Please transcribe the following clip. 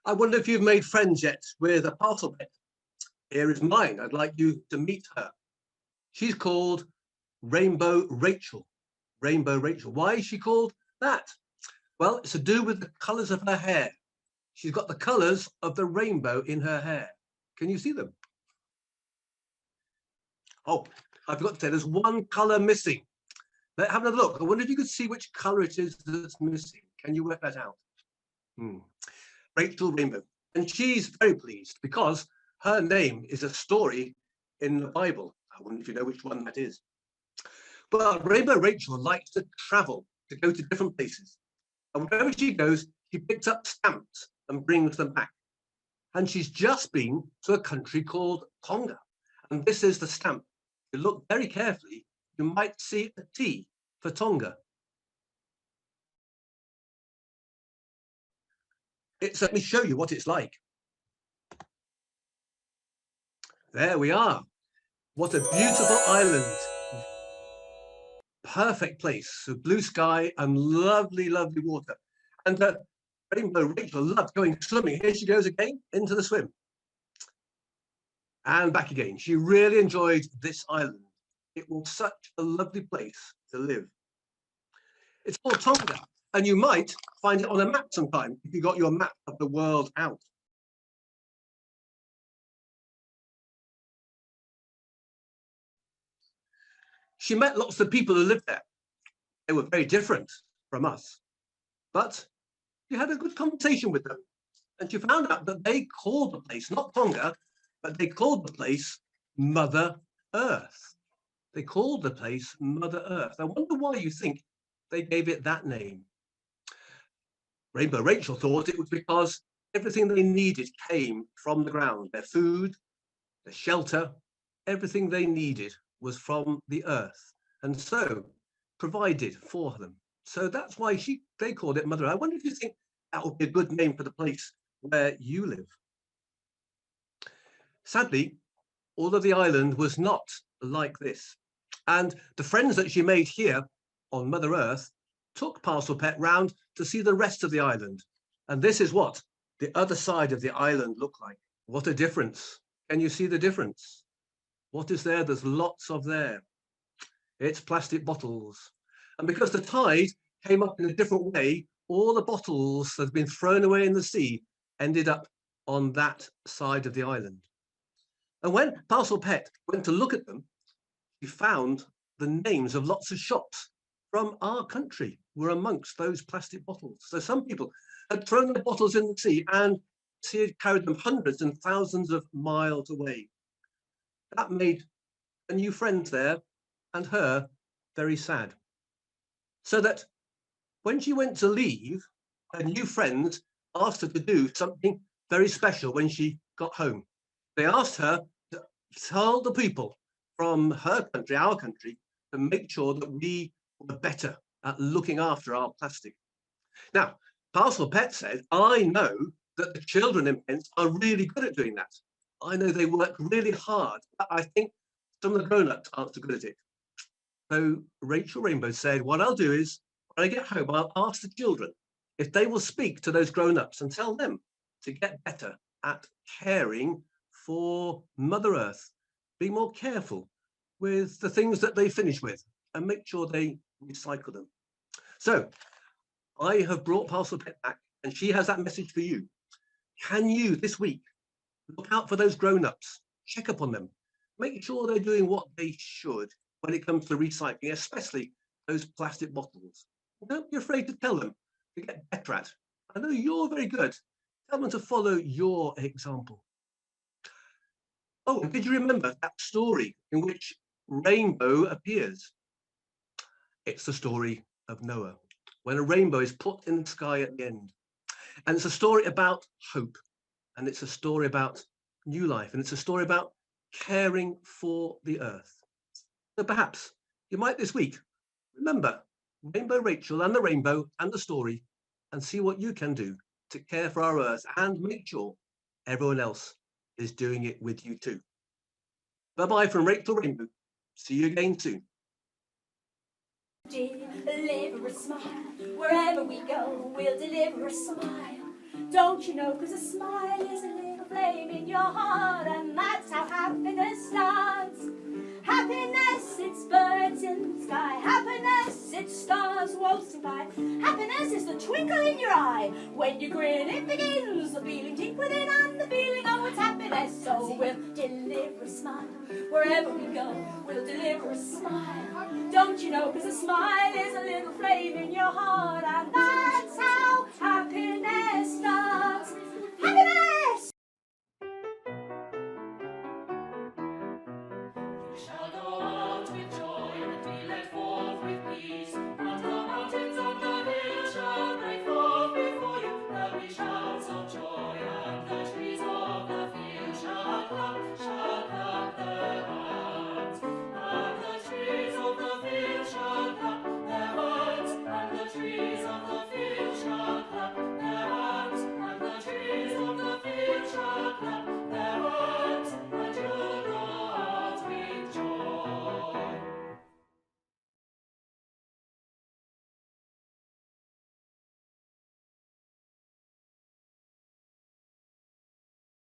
I wonder if you've made friends yet with a parcel pet. Here is mine. I'd like you to meet her. She's called Rainbow Rachel. Rainbow Rachel. Why is she called that? Well, it's to do with the colours of her hair. She's got the colours of the rainbow in her hair. Can you see them? Oh, I forgot to say there's one colour missing. Let's have a look. I wonder if you could see which colour it is that's missing. Can you work that out? Rachel Rainbow. And she's very pleased because her name is a story in the Bible. I wonder if you know which one that is. Well, Rainbow Rachel likes to travel, to go to different places. And wherever she goes, she picks up stamps and brings them back. And she's just been to a country called Tonga. And this is the stamp. If you look very carefully, you might see a T for Tonga. Let me show you what it's like. There we are. What a beautiful island. Perfect place, so blue sky and lovely, lovely water. And Rainbow Rachel loved going swimming. Here she goes again into the swim. And back again. She really enjoyed this island. It was such a lovely place to live. It's called Tonga, and you might find it on a map sometime if you got your map of the world out. She met lots of people who lived there. They were very different from us, but she had a good conversation with them. And she found out that they called the place, not Tonga, but they called the place Mother Earth. They called the place Mother Earth. I wonder why you think they gave it that name. Rainbow Rachel thought it was because everything they needed came from the ground. Their food, their shelter, everything they needed was from the earth, and so provided for them. So that's why they called it Mother Earth. I wonder if you think that would be a good name for the place where you live. Sadly, all of the island was not like this. And the friends that she made here on Mother Earth took Parcel Pet round to see the rest of the island. And this is what the other side of the island looked like. What a difference. Can you see the difference? What is there? There's lots of there. It's plastic bottles. And because the tide came up in a different way, all the bottles that had been thrown away in the sea ended up on that side of the island. And when Parcel Pet went to look at them, he found the names of lots of shops from our country were amongst those plastic bottles. So some people had thrown the bottles in the sea and she had carried them hundreds and thousands of miles away. That made a new friend there and her very sad. So that when she went to leave, her new friends asked her to do something very special when she got home. They asked her to told the people from her country, our country, to make sure that we were better at looking after our plastic. Now, Parcel Pet said, I know that the children in Pence are really good at doing that. I know they work really hard, but I think some of the grown-ups aren't so good at it. So Rachel Rainbow said, what I'll do is, when I get home, I'll ask the children if they will speak to those grown-ups and tell them to get better at caring for Mother Earth, be more careful with the things that they finish with and make sure they recycle them. So I have brought Parcel Pet back and she has that message for you. Can you this week look out for those grown-ups, check up on them, make sure they're doing what they should when it comes to recycling, especially those plastic bottles. Don't be afraid to tell them to get better at. I know you're very good. Tell them to follow your example. Oh, and did you remember that story in which rainbow appears? It's the story of Noah, when a rainbow is put in the sky at the end. And it's a story about hope. And it's a story about new life. And it's a story about caring for the earth. So perhaps you might this week remember Rainbow Rachel and the story and see what you can do to care for our earth and make sure everyone else is doing it with you too. Bye-bye from Rachel Rainbow. See you again soon. Deliver a smile. Wherever we go, we'll deliver a smile. Don't you know, 'cause a smile is a little flame in your heart, and that's how happiness starts. Happiness, it's birds in the sky. Happiness, it's stars waltzing by. Happiness is the twinkle in your eye. When you grin, it begins. The feeling deep within and the feeling, oh, it's happiness. So we'll deliver a smile. Wherever we go, we'll deliver a smile. Don't you know, 'cause a smile is a little flame in your heart, and that's how happiness starts. Happiness!